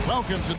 Welcome to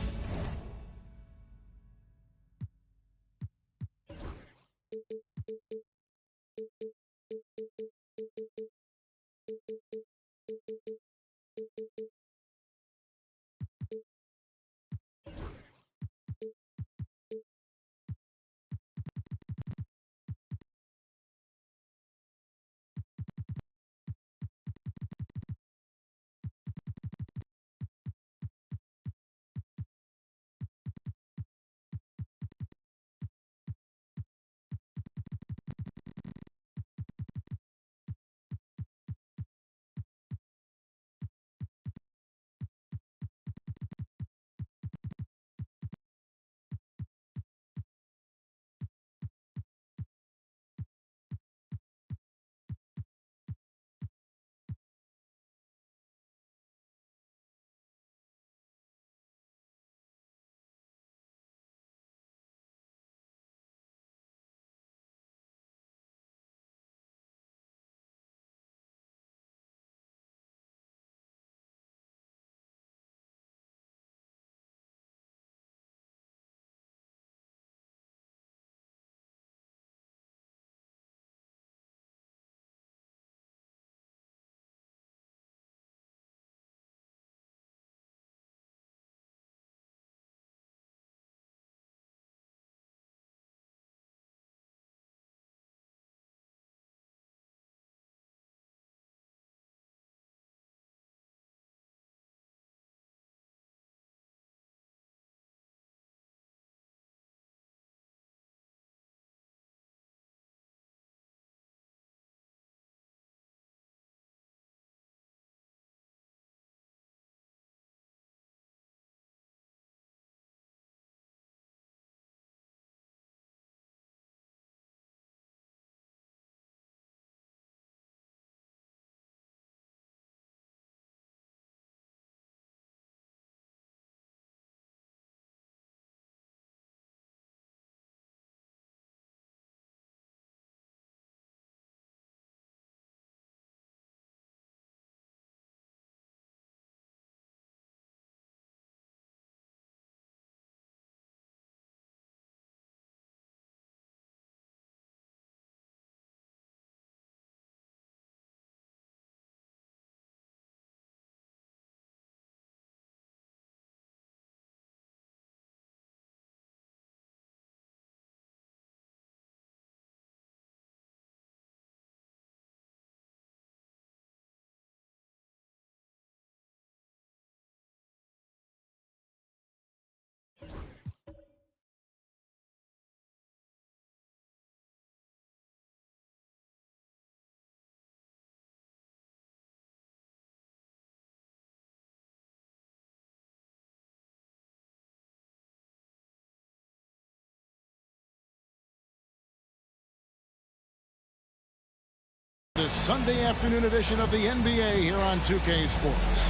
this Sunday afternoon edition of the NBA here on 2K Sports.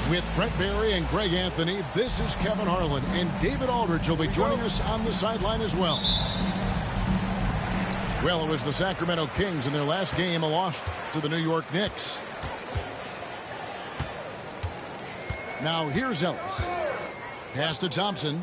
With Brett Barry and Greg Anthony, this is Kevin Harlan, and David Aldridge will be joining us on the sideline as well. Well, it was the Sacramento Kings in their last game, a loss to the New York Knicks. Now here's Ellis. Pass to Thompson.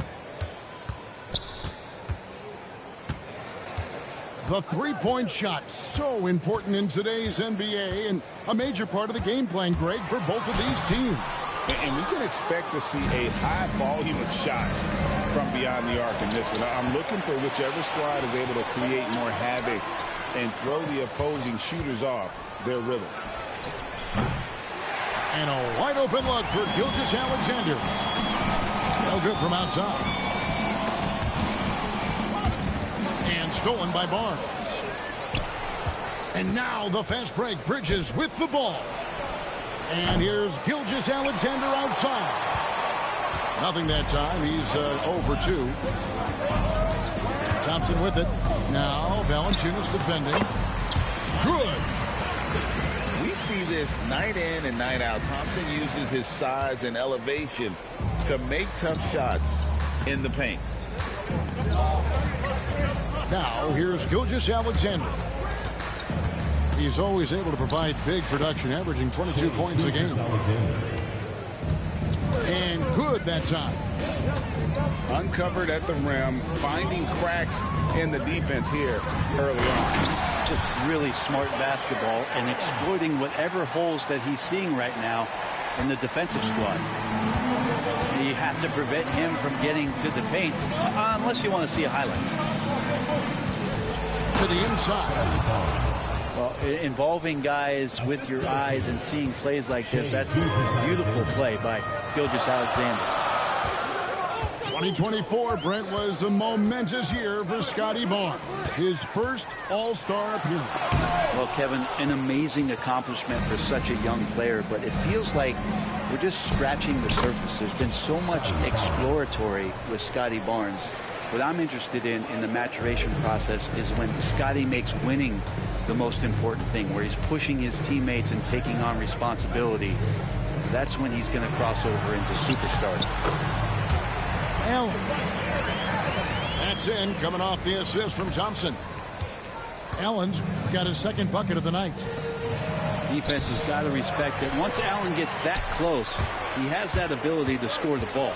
The three-point shot, so important in today's NBA and a major part of the game plan, Greg, for both of these teams. And we can expect to see a high volume of shots from beyond the arc in this one. I'm looking for whichever squad is able to create more havoc and throw the opposing shooters off their rhythm. And a wide open look for Gilgeous-Alexander. No good from outside. And stolen by Barnes. And now the fast break. Bridges with the ball. And here's Gilgeous-Alexander outside. Nothing that time. He's 0 for 2. Thompson with it. Now Valanciunas defending. Good. We see this night in and night out. Thompson uses his size and elevation to make tough shots in the paint. Now here's Gilgeous-Alexander. He's always able to provide big production, averaging 22 points a game. And good that time. Uncovered at the rim, finding cracks in the defense here early on. Just really smart basketball and exploiting whatever holes that he's seeing right now in the defensive squad. You have to prevent him from getting to the paint unless you want to see a highlight. To the inside. Well, involving guys with your eyes and seeing plays like this, that's a beautiful play by Gilgeous-Alexander. 2024, Brent, was a momentous year for Scotty Barnes. His first All-Star appearance. Well, Kevin, an amazing accomplishment for such a young player, but it feels like we're just scratching the surface. There's been so much exploratory with Scotty Barnes. What I'm interested in the maturation process is when Scotty makes winning the most important thing, where he's pushing his teammates and taking on responsibility. That's when he's going to cross over into superstar. Allen. That's in, coming off the assist from Thompson. Allen's got his second bucket of the night. Defense has got to respect that once Allen gets that close, he has that ability to score the ball.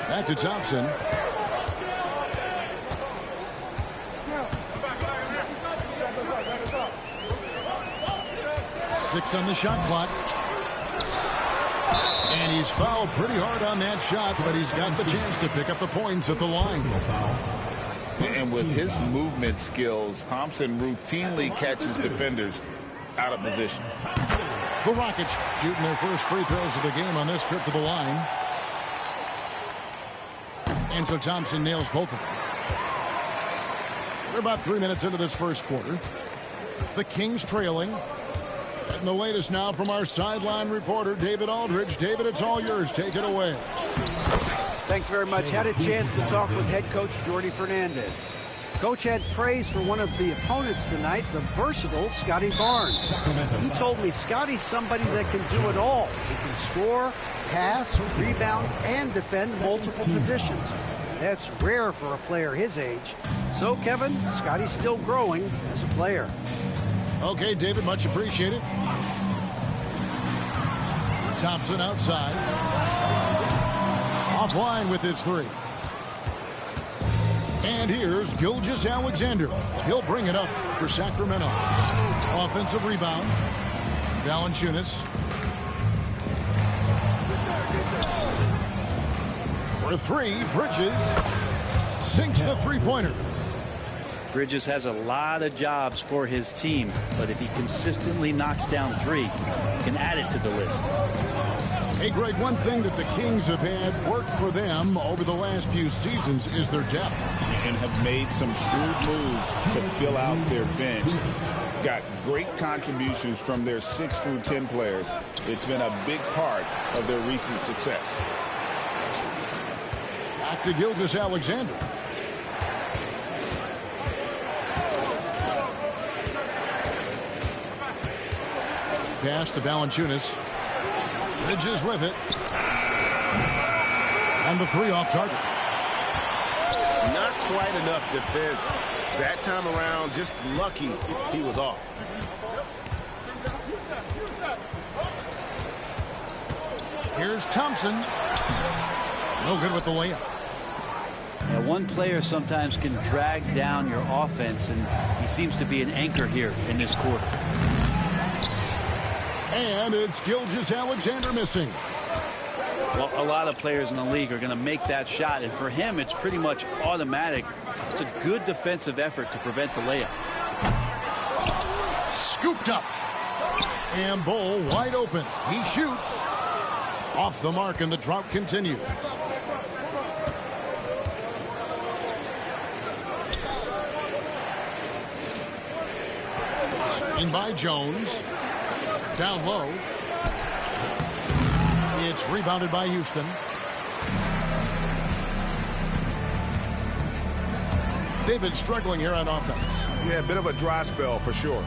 Back to Thompson. Six on the shot clock. And he's fouled pretty hard on that shot, but he's got the chance to pick up the points at the line. And with his movement skills, Thompson routinely catches defenders out of position. The Rockets shooting their first free throws of the game on this trip to the line. And so Thompson nails both of them. We're about 3 minutes into this first quarter. The Kings trailing. And the latest now from our sideline reporter, David Aldridge. David, it's all yours. Take it away. Thanks very much. Had a chance to talk with head coach Jordi Fernandez. Coach had praise for one of the opponents tonight, the versatile Scotty Barnes. He told me Scotty's somebody that can do it all. He can score, pass, rebound, and defend multiple positions. That's rare for a player his age. So, Kevin, Scotty's still growing as a player. Okay, David, much appreciated. Thompson outside. Offline with his three. And here's Gilgeous-Alexander. He'll bring it up for Sacramento. Offensive rebound. Valanciunas. For three, Bridges sinks the three-pointer. Bridges has a lot of jobs for his team, but if he consistently knocks down three, he can add it to the list. Hey, Greg, one thing that the Kings have had work for them over the last few seasons is their depth. And have made some shrewd moves to fill out their bench. Got great contributions from their 6 through 10 players. It's been a big part of their recent success. Back to Gilgeous-Alexander. Pass to Valanciunas. Bridges with it. And the three off target. Not quite enough defense that time around. Just lucky he was off. Here's Thompson. No good with the layup. Yeah, one player sometimes can drag down your offense, and he seems to be an anchor here in this quarter. And it's Gilgeous-Alexander missing. Well, a lot of players in the league are going to make that shot, and for him, it's pretty much automatic. It's a good defensive effort to prevent the layup. Scooped up. And Bull wide open. He shoots. Off the mark, and the drought continues. Screen by Jones. Down low. It's rebounded by Houston. They've been struggling here on offense. Yeah, a bit of a dry spell for sure.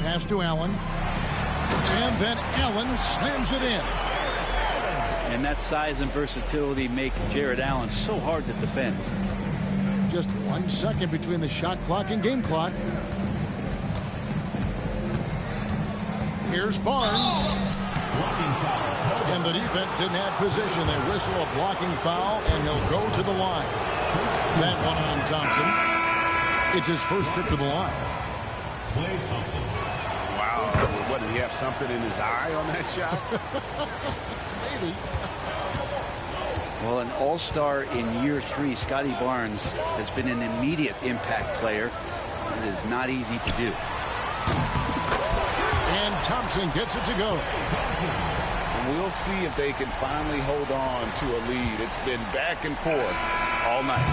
Pass to Allen. And then Allen slams it in. And that size and versatility make Jared Allen so hard to defend. Just 1 second between the shot clock and game clock. Here's Barnes. And the defense didn't have position. They whistle a blocking foul, and he'll go to the line. That one on Thompson. It's his first trip to the line. Klay Thompson. Wow. What, did he have something in his eye on that shot? Maybe. Well, an all-star in year 3, Scotty Barnes has been an immediate impact player. It is not easy to do. And Thompson gets it to go. And we'll see if they can finally hold on to a lead. It's been back and forth all night.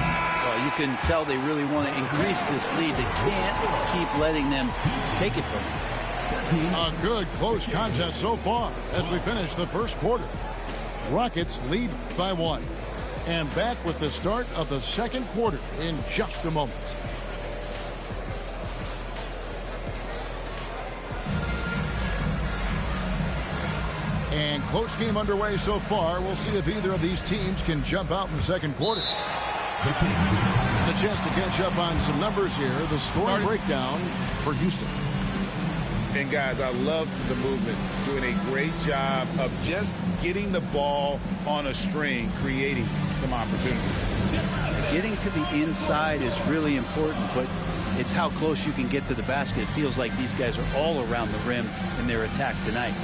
Well, you can tell they really want to increase this lead. They can't keep letting them take it from them. A good close contest so far as we finish the first quarter. Rockets lead by 1. And back with the start of the second quarter in just a moment. And close game underway so far. We'll see if either of these teams can jump out in the second quarter. And a chance to catch up on some numbers here. The scoring breakdown for Houston. And guys, I love the movement. Doing a great job of just getting the ball on a string, creating some opportunities. Getting to the inside is really important, but it's how close you can get to the basket. It feels like these guys are all around the rim in their attack tonight.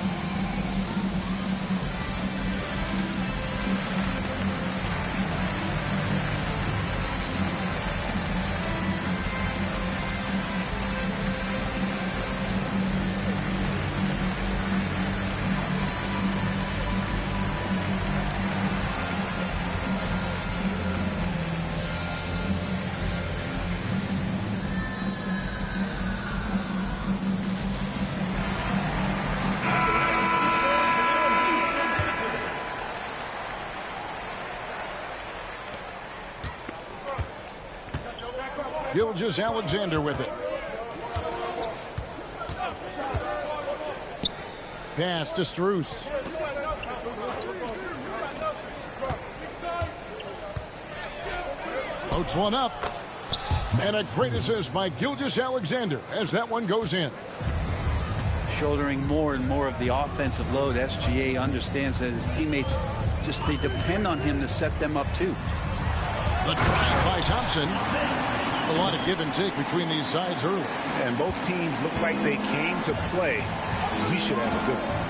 Gilgeous-Alexander with it. Pass to Strus. Floats one up. And a great assist by Gilgeous-Alexander as that one goes in. Shouldering more and more of the offensive load, SGA understands that his teammates they depend on him to set them up too. The drive by Thompson. A lot of give and take between these sides early. And both teams look like they came to play. We should have a good one.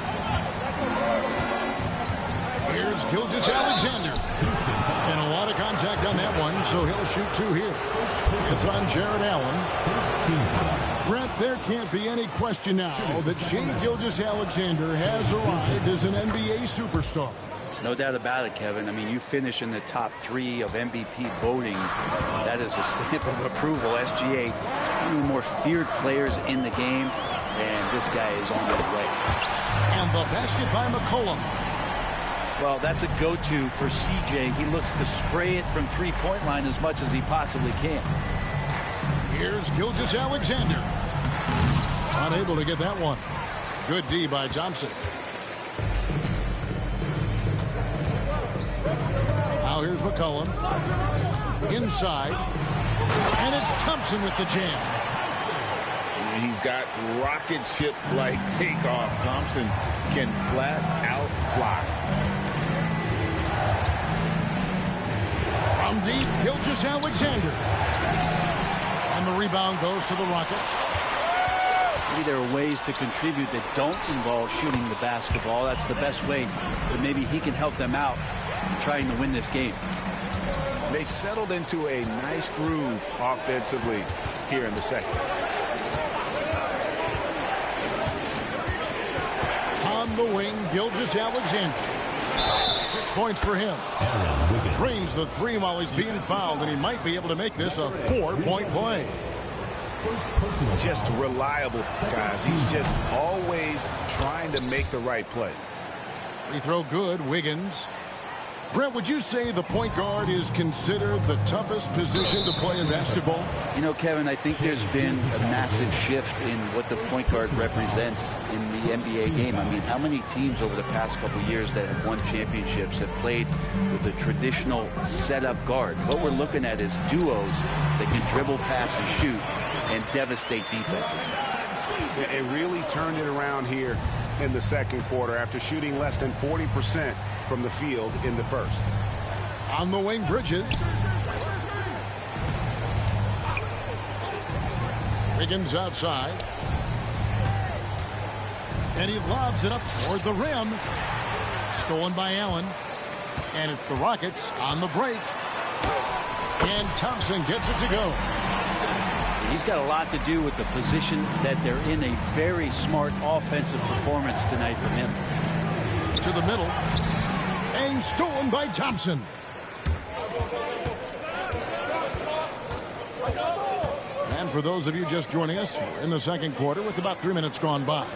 Here's Gilgeous-Alexander. And a lot of contact on that one, so he'll shoot 2 here. It's on Jared Allen. Brett, there can't be any question now that Shai Gilgeous-Alexander has arrived as an NBA superstar. No doubt about it, Kevin. I mean, you finish in the top 3 of MVP voting. That is a stamp of approval. SGA, one of the more feared players in the game, and this guy is on his way. And the basket by McCollum. Well, that's a go-to for CJ. He looks to spray it from three-point line as much as he possibly can. Here's Gilgeous-Alexander. Unable to get that one. Good D by Thompson. Now here's McCollum. Inside. And it's Thompson with the jam. He's got rocket ship-like takeoff. Thompson can flat out fly. From deep, Gilgeous-Alexander. And the rebound goes to the Rockets. Maybe there are ways to contribute that don't involve shooting the basketball. That's the best way. But maybe he can help them out in trying to win this game. They've settled into a nice groove offensively here in the second. On the wing, Gilgeous-Alexander. 6 points for him. Drains the three while he's being fouled, and he might be able to make this a 4-point play. Just reliable, guys. He's just always trying to make the right play. Free throw good, Wiggins. Brent, would you say the point guard is considered the toughest position to play in basketball? You know, Kevin, I think there's been a massive shift in what the point guard represents in the NBA game. I mean, how many teams over the past couple of years that have won championships have played with a traditional setup guard? What we're looking at is duos that can dribble, pass, and shoot and devastate defenses. It really turned it around here in the second quarter after shooting less than 40% from the field in the first. On the wing, Bridges. Wiggins outside. And he lobs it up toward the rim. Stolen by Allen. And it's the Rockets on the break. And Thompson gets it to go. He's got a lot to do with the position that they're in. A very smart offensive performance tonight from him. To the middle. And stolen by Thompson. And for those of you just joining us, we're in the second quarter with about 3 minutes gone by.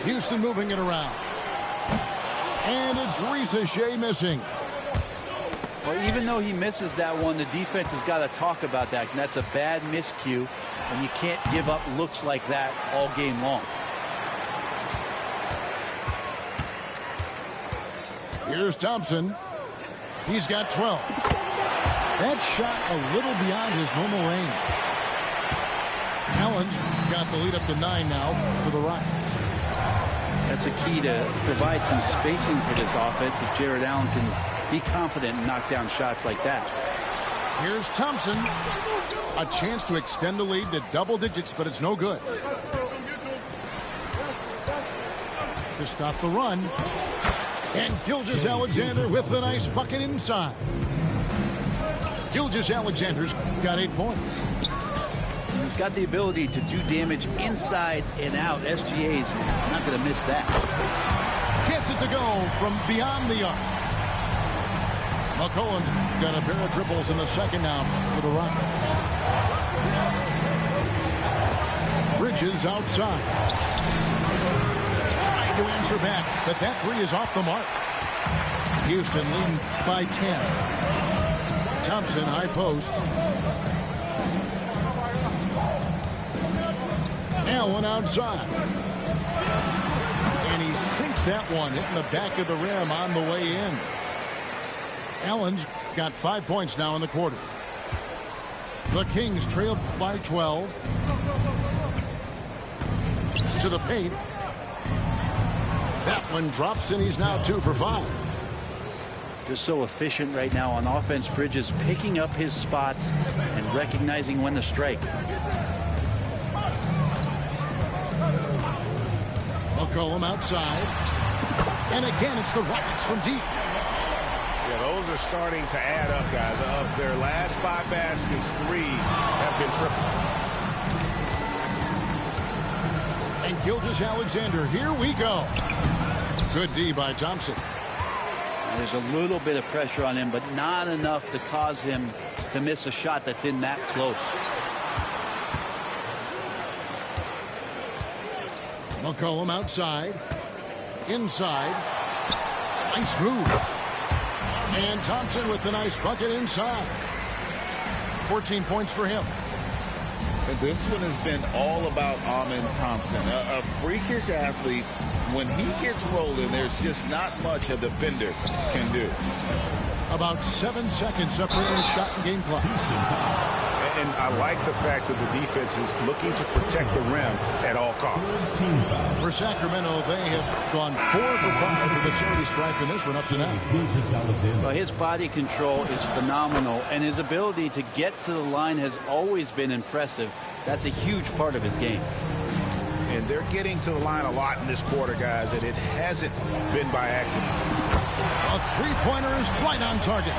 Houston moving it around. And it's Risa Shea missing. Well, even though he misses that one, the defense has got to talk about that. And that's a bad miscue, and you can't give up looks like that all game long. Here's Thompson. He's got 12. That shot a little beyond his normal range. Allen's got the lead up to 9 now for the Rockets. That's a key to provide some spacing for this offense if Jared Allen can be confident and knock down shots like that. Here's Thompson. A chance to extend the lead to double digits, but it's no good. To stop the run. And Gilgeous-Alexander with the nice bucket inside. Gilgeous-Alexander's got 8 points. He's got the ability to do damage inside and out. SGA's not going to miss that. Gets it to go from beyond the arc. McCollum's got a pair of triples in the second now for the Rockets. Bridges outside. Trying to answer back, but that three is off the mark. Houston leading by 10. Thompson, high post. Allen outside. And he sinks that one, hitting the back of the rim on the way in. Allen's got 5 points now in the quarter. The Kings trail by 12. To the paint. That one drops, and he's now 2 for 5. Just so efficient right now on offense. Bridges picking up his spots and recognizing when to strike. McCollum outside. And again, it's the Rockets from deep. Yeah, those are starting to add up, guys. Of their last 5 baskets, 3 have been triple. And Gilgeous-Alexander, here we go. Good D by Thompson. There's a little bit of pressure on him, but not enough to cause him to miss a shot that's in that close. McCollum outside. Inside. Nice move. And Thompson with the nice bucket inside. 14 points for him. And this one has been all about Amen Thompson, a freakish athlete. When he gets rolling, there's just not much a defender can do. About 7 seconds separating the shot and game clock. And I like the fact that the defense is looking to protect the rim at all costs. For Sacramento, they have gone 4 for 5 for the charity stripe in this one up to now. Well, his body control is phenomenal, and his ability to get to the line has always been impressive. That's a huge part of his game. And they're getting to the line a lot in this quarter, guys, and it hasn't been by accident. A three-pointer is right on target.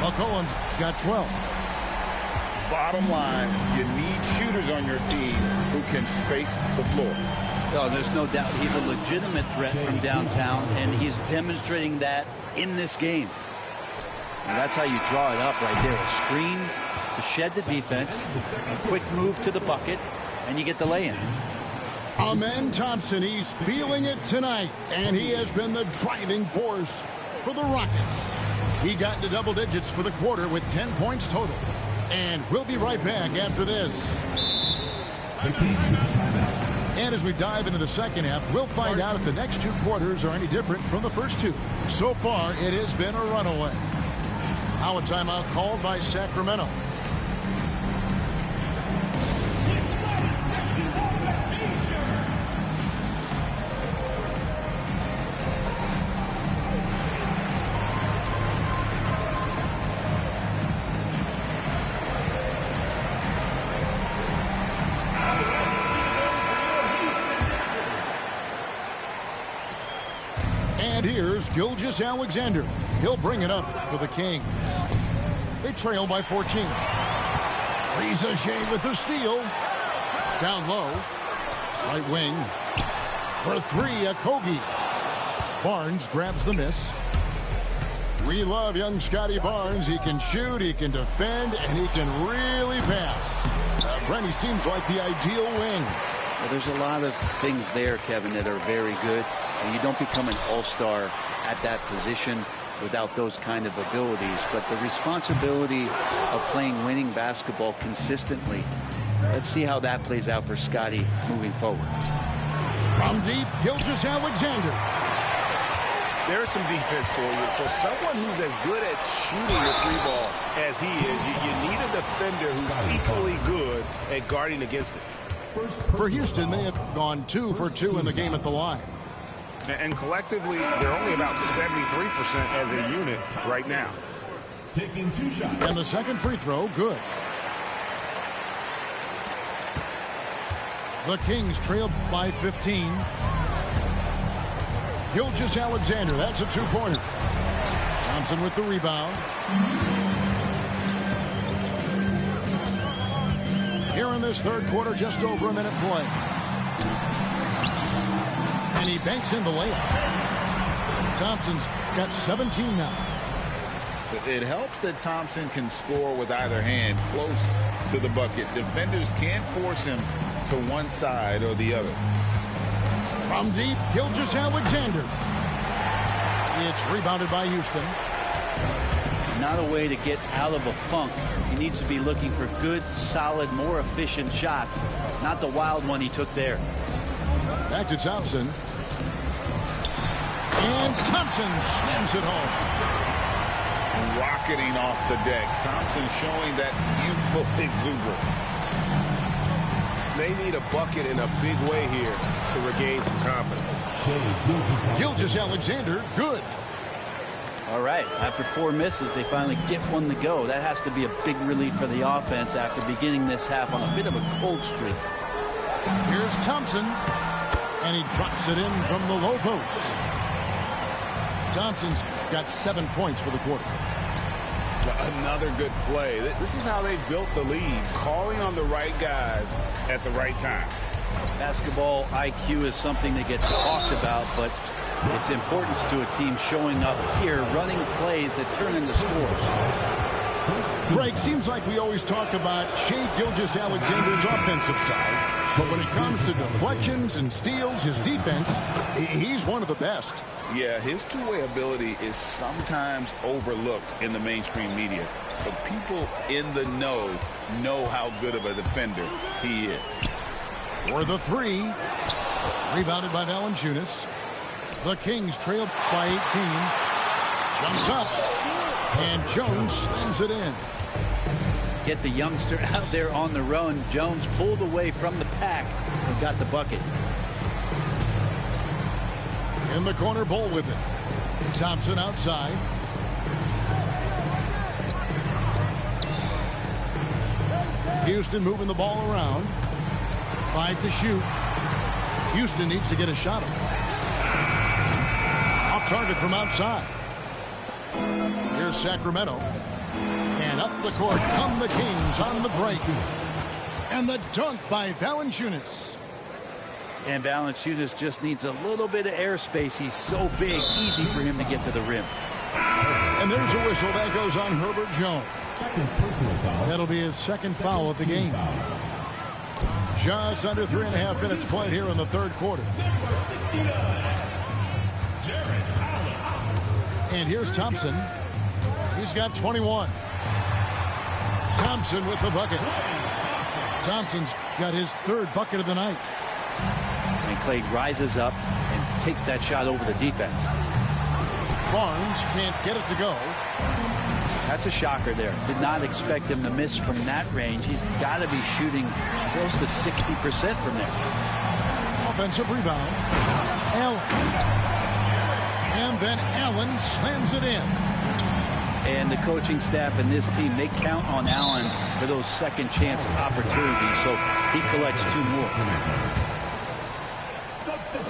McCollum's got 12. Bottom line, you need shooters on your team who can space the floor. Oh, there's no doubt he's a legitimate threat from downtown, and he's demonstrating that in this game. And that's how you draw it up right there. A screen to shed the defense, a quick move to the bucket, and you get the lay-in. Amen Thompson, he's feeling it tonight, and he has been the driving force for the Rockets. He got into double digits for the quarter with 10 points total. And we'll be right back after this. And as we dive into the second half, we'll find out if the next 2 quarters are any different from the first 2. So far, it has been a runaway. Now a timeout called by Sacramento. And here's Gilgeous-Alexander. He'll bring it up for the Kings. They trail by 14. Riza Shea with the steal. Down low. Slight wing. For 3, Okogie. Barnes grabs the miss. We love young Scotty Barnes. He can shoot, he can defend, and he can really pass. Brent, he seems like the ideal wing. Well, there's a lot of things there, Kevin, that are very good. And you don't become an all-star at that position without those kind of abilities. But the responsibility of playing winning basketball consistently, let's see how that plays out for Scotty moving forward. From deep, Gilgeous-Alexander. There's some defense for you. For someone who's as good at shooting the 3-ball as he is, you need a defender who's equally good at guarding against it. For Houston, they have gone 2 for 2 in the game at the line. And collectively, they're only about 73% as a unit right now. Taking 2 shots. And the second free throw, good. The Kings trail by 15. Gilgeous-Alexander, that's a 2-pointer. Thompson with the rebound. Here in this third quarter, just over a minute play. And he banks in the layup. Thompson's got 17 now. It helps that Thompson can score with either hand close to the bucket. Defenders can't force him to one side or the other. From deep, Gilgeous-Alexander. It's rebounded by Houston. Not a way to get out of a funk. He needs to be looking for good, solid, more efficient shots, not the wild one he took there. Back to Thompson. And Thompson slams it home. Rocketing off the deck. Thompson showing that youthful exuberance. They need a bucket in a big way here to regain some confidence. Gilgeous-Alexander, good. All right, after 4 misses, they finally get one to go. That has to be a big relief for the offense after beginning this half on a bit of a cold streak. Here's Thompson, and he drops it in from the low post. Thompson's got 7 points for the quarter. Another good play. This is how they built the lead, calling on the right guys at the right time. Basketball IQ is something that gets talked about, but its importance to a team showing up here, running plays that turn into scores. Greg, seems like we always talk about Shea Gilgeous-Alexander's offensive side, but when it comes to deflections and steals, his defense, he's one of the best. Yeah, his two-way ability is sometimes overlooked in the mainstream media, but people in the know how good of a defender he is. For the 3, rebounded by Valanciunas. The Kings trail by 18. Jumps up, and Jones slams it in. get the youngster out there on the run. Jones pulled away from the pack and got the bucket. In the corner, Bull with it. Thompson outside. Houston moving the ball around. 5 to shoot. Houston needs to get a shot. Off target from outside. Here's Sacramento. And up the court come the Kings on the break. And the dunk by Valanciunas. And Valanciunas just needs a little bit of airspace. He's so big, easy for him to get to the rim. And there's a whistle that goes on Herbert Jones. That'll be his second foul of the game. Just under 3.5 minutes played here in the third quarter. And here's Thompson. He's got 21. Thompson with the bucket. Thompson's got his third bucket of the night. And Clay rises up and takes that shot over the defense. Barnes can't get it to go. That's a shocker there. Did not expect him to miss from that range. He's got to be shooting close to 60% from there. Offensive rebound. Allen. And then Allen slams it in. And the coaching staff and this team, they count on Allen for those second chance opportunities. So he collects 2 more.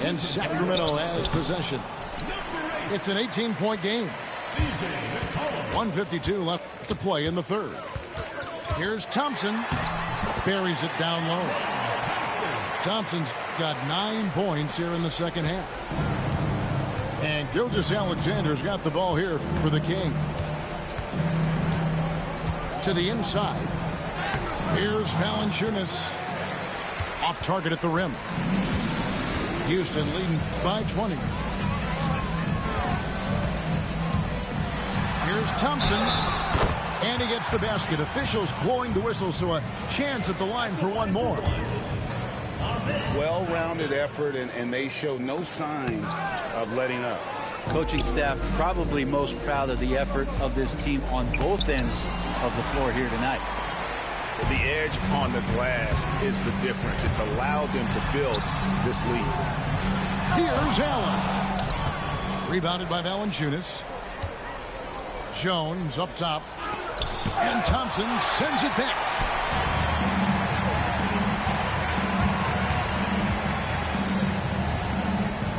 And Sacramento has possession. It's an 18-point game. 1:52 left to play in the third. Here's Thompson. Buries it down low. Thompson's got 9 points here in the second half. And Gilgeous-Alexander's got the ball here for the Kings. To the inside. Here's Valanciunas. Off target at the rim. Houston leading by 20. Here's Thompson. And he gets the basket. Officials blowing the whistle, so a chance at the line for one more. Well-rounded effort, and they show no signs of letting up. Coaching staff probably most proud of the effort of this team on both ends of the floor here tonight. The edge on the glass is the difference. It's allowed them to build this lead. Here's Allen. Rebounded by Valanciunas. Jones up top. And Thompson sends it back.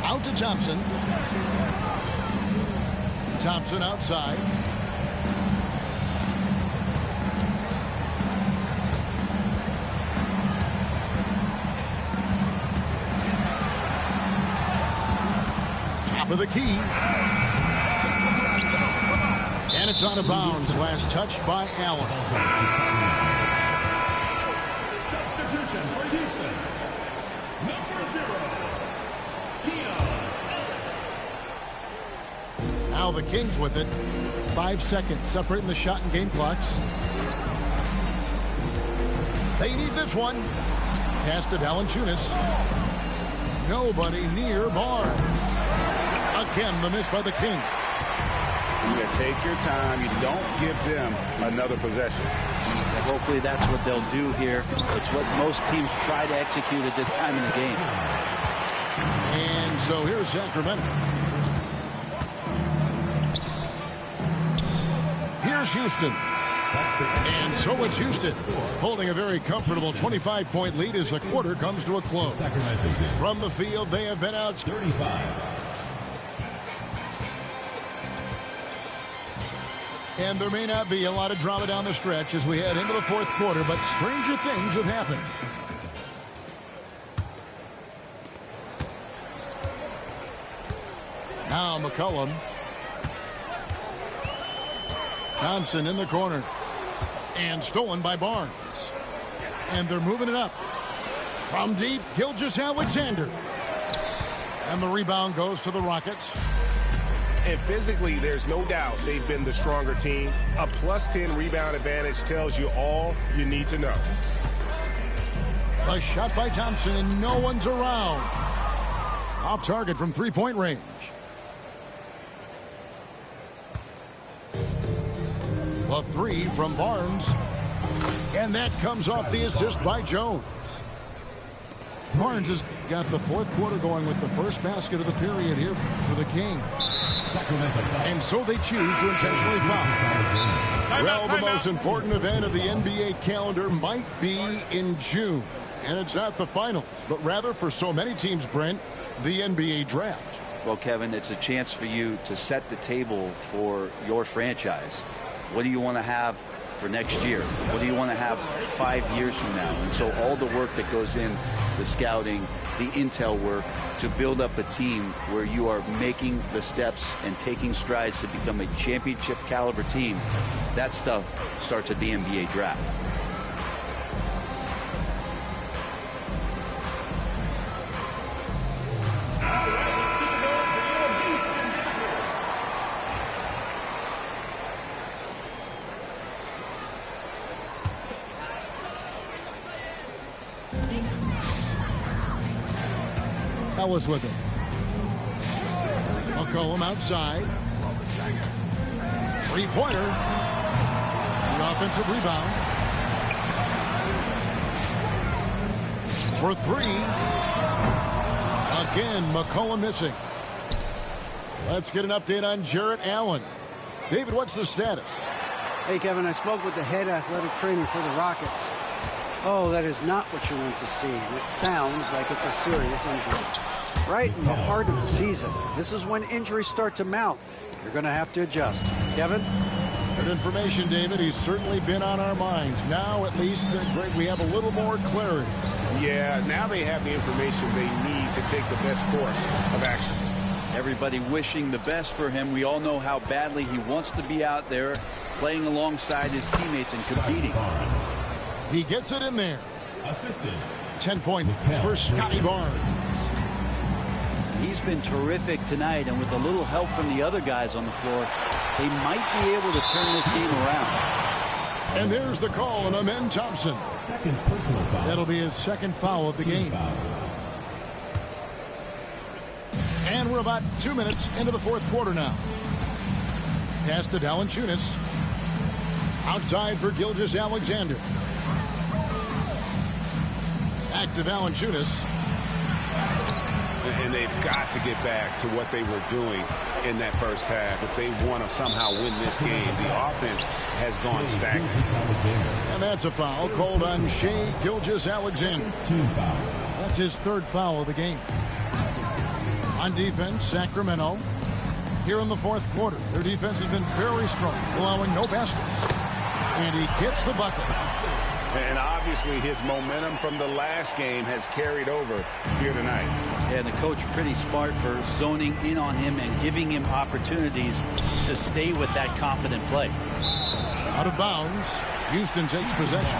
Out to Thompson. Thompson outside. Top of the key. And it's out of bounds. Last touch by Allen. Substitution for Houston. Number 0. Now the Kings with it. 5 seconds separating the shot and game clocks. They need this one. Pass to Valanciunas. Nobody near Barnes. Again, the miss by the Kings. You take your time. You don't give them another possession. And hopefully that's what they'll do here. It's what most teams try to execute at this time in the game. And so here's Sacramento. Here's Houston. And so it's Houston, holding a very comfortable 25-point lead as the quarter comes to a close. From the field, they have been out 35. And there may not be a lot of drama down the stretch as we head into the fourth quarter, but stranger things have happened. Now McCollum. Thompson in the corner. And stolen by Barnes. And they're moving it up. From deep, Gilgeous-Alexander. And the rebound goes to the Rockets. And physically, there's no doubt they've been the stronger team. A +10 rebound advantage tells you all you need to know. A shot by Thompson, and no one's around. Off target from three-point range. A three from Barnes. And that comes off the assist by Jones. Barnes has got the fourth quarter going with the first basket of the period here for the Kings. And so they choose to intentionally foul. Well, the most important event of the NBA calendar might be in June. And it's not the finals, but rather for so many teams, Brent, the NBA draft. Well, Kevin, it's a chance for you to set the table for your franchise. What do you want to have for next year? What do you want to have 5 years from now? And so all the work that goes in, the scouting, the intel work, to build up a team where you are making the steps and taking strides to become a championship caliber team, that stuff starts at the NBA draft. Ellis with it. McCollum outside. Three-pointer. The offensive rebound. For three. Again, McCollum missing. Let's get an update on Jarrett Allen. David, what's the status? Hey, Kevin, I spoke with the head athletic trainer for the Rockets. Oh, that is not what you want to see. It sounds like it's a serious injury. Right in the heart of the season. This is when injuries start to mount. You're going to have to adjust. Kevin? Good information, David. He's certainly been on our minds. Now, at least, Greg, we have a little more clarity. Yeah, now they have the information they need to take the best course of action. Everybody wishing the best for him. We all know how badly he wants to be out there playing alongside his teammates and competing. He gets it in there. Assistant. 10 points for Scotty Barnes. He's been terrific tonight, and with a little help from the other guys on the floor, they might be able to turn this game around. And there's the call on Amen Thompson. Second personal foul. That'll be his second foul of the game. And we're about 2 minutes into the fourth quarter now. Pass to Valanciunas. Outside for Gilgeous-Alexander. Back to Valanciunas. And they've got to get back to what they were doing in that first half. If they want to somehow win this game, the offense has gone stagnant. And that's a foul called on Shai Gilgeous-Alexander. That's his third foul of the game. On defense, Sacramento. Here in the fourth quarter, their defense has been very strong, allowing no baskets. And he gets the bucket. And obviously his momentum from the last game has carried over here tonight. And the coach pretty smart for zoning in on him and giving him opportunities to stay with that confident play. Out of bounds. Houston takes possession.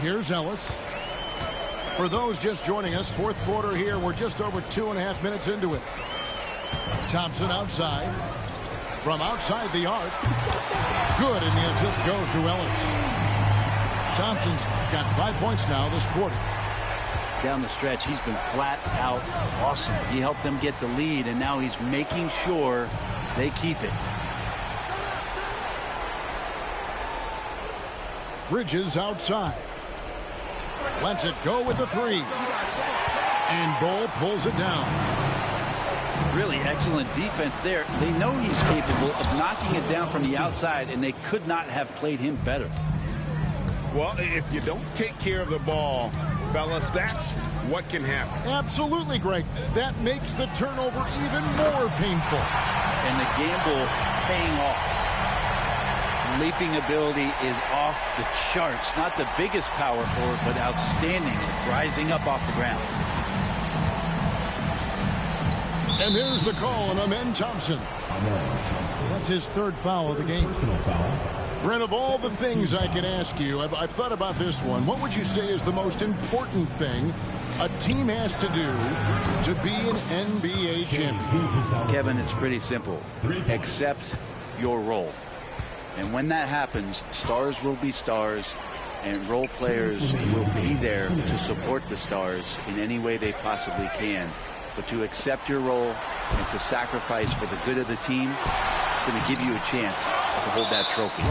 Here's Ellis. For those just joining us, fourth quarter here. We're just over 2.5 minutes into it. Thompson outside. From outside the arc. Good, and the assist goes to Ellis. Thompson's got 5 points now this quarter. Down the stretch, he's been flat out awesome. He helped them get the lead, and now he's making sure they keep it. Bridges outside. Lets it go with the three. And Bull pulls it down. Really excellent defense there. They know he's capable of knocking it down from the outside, and they could not have played him better. Well, if you don't take care of the ball, fellas, that's what can happen. Absolutely, Greg. That makes the turnover even more painful. And the gamble paying off. Leaping ability is off the charts. Not the biggest power forward, but outstanding, rising up off the ground. And there's the call on Amen Thompson. That's his third foul of the game. Brent, of all the things I can ask you, I've thought about this one. What would you say is the most important thing a team has to do to be an NBA champion? Kevin, it's pretty simple. Accept your role. And when that happens, stars will be stars, and role players will be there to support the stars in any way they possibly can. But to accept your role and to sacrifice for the good of the team, that's going to give you a chance to hold that trophy.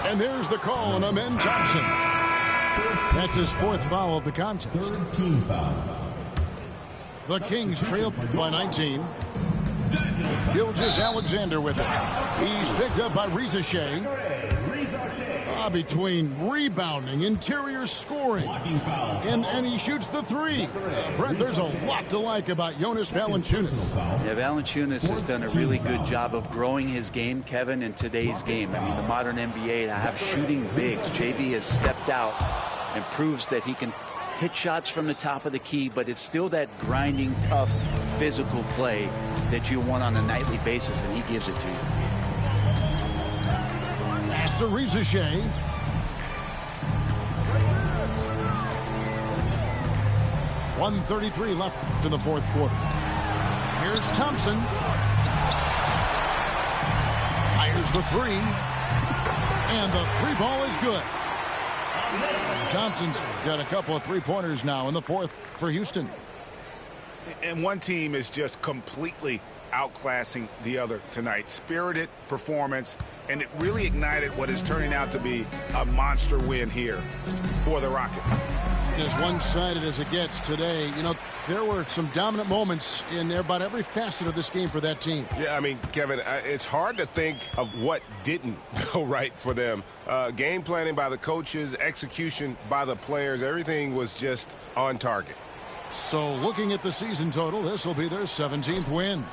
And there's the call on Amen Thompson. That's his 4th foul of the contest. 3rd team foul. The Kings trail by 19. Gilgeous-Alexander with it. He's picked up by Reza Shea. Between rebounding, interior scoring, and he shoots the 3. Brett, there's a lot to like about Jonas Valanciunas. Yeah, Valanciunas has done a really good job of growing his game, Kevin, in today's game. I mean, the modern NBA to have shooting bigs. JV has stepped out and proves that he can hit shots from the top of the key, but it's still that grinding, tough, physical play that you want on a nightly basis, and he gives it to you. Pass to Reza Shea. .133 left in the 4th quarter. Here's Thompson. Fires the 3. And the 3 ball is good. Thompson's got a couple of 3-pointers now in the 4th for Houston. And one team is just completely outclassing the other tonight. Spirited performance, and it really ignited what is turning out to be a monster win here for the Rockets. As one-sided as it gets today, you know, there were some dominant moments in about every facet of this game for that team. Yeah, I mean, Kevin, it's hard to think of what didn't go right for them. Game planning by the coaches, execution by the players, everything was just on target. So looking at the season total, this will be their 17th win.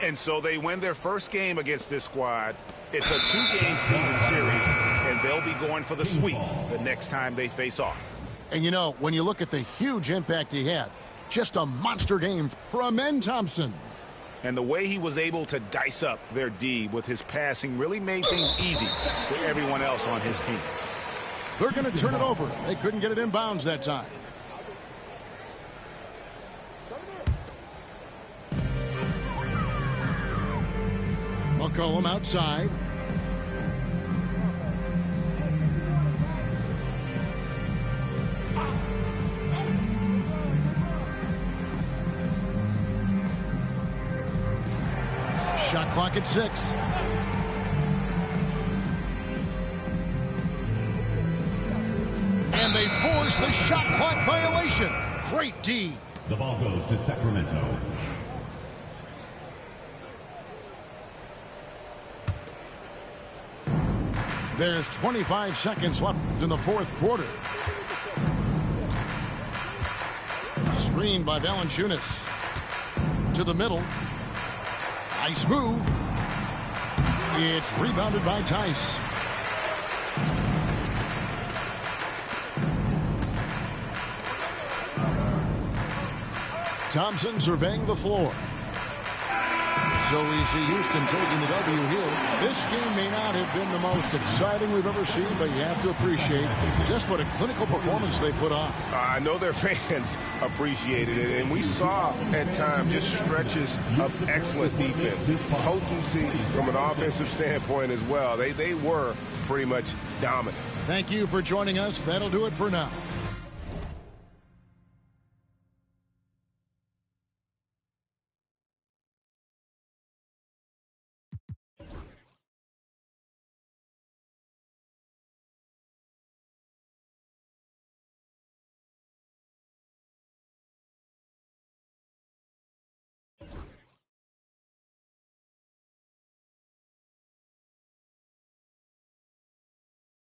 And so they win their first game against this squad. It's a 2-game season series, and they'll be going for the sweep the next time they face off. And, you know, when you look at the huge impact he had, just a monster game for Amen Thompson. And the way he was able to dice up their D with his passing really made things easy for everyone else on his team. They're going to turn it over. They couldn't get it in bounds that time. McCollum outside. Shot clock at 6. And they force the shot clock violation. Great D. The ball goes to Sacramento. There's 25 seconds left in the 4th quarter. Screen by Valanciunas. To the middle. Nice move. It's rebounded by Tice. Thompson surveying the floor. So we see Houston taking the W here. This game may not have been the most exciting we've ever seen, but you have to appreciate just what a clinical performance they put on. I know their fans appreciated it, and we saw at times just stretches of excellent defense. Potency from an offensive standpoint as well. They were pretty much dominant. Thank you for joining us. That'll do it for now.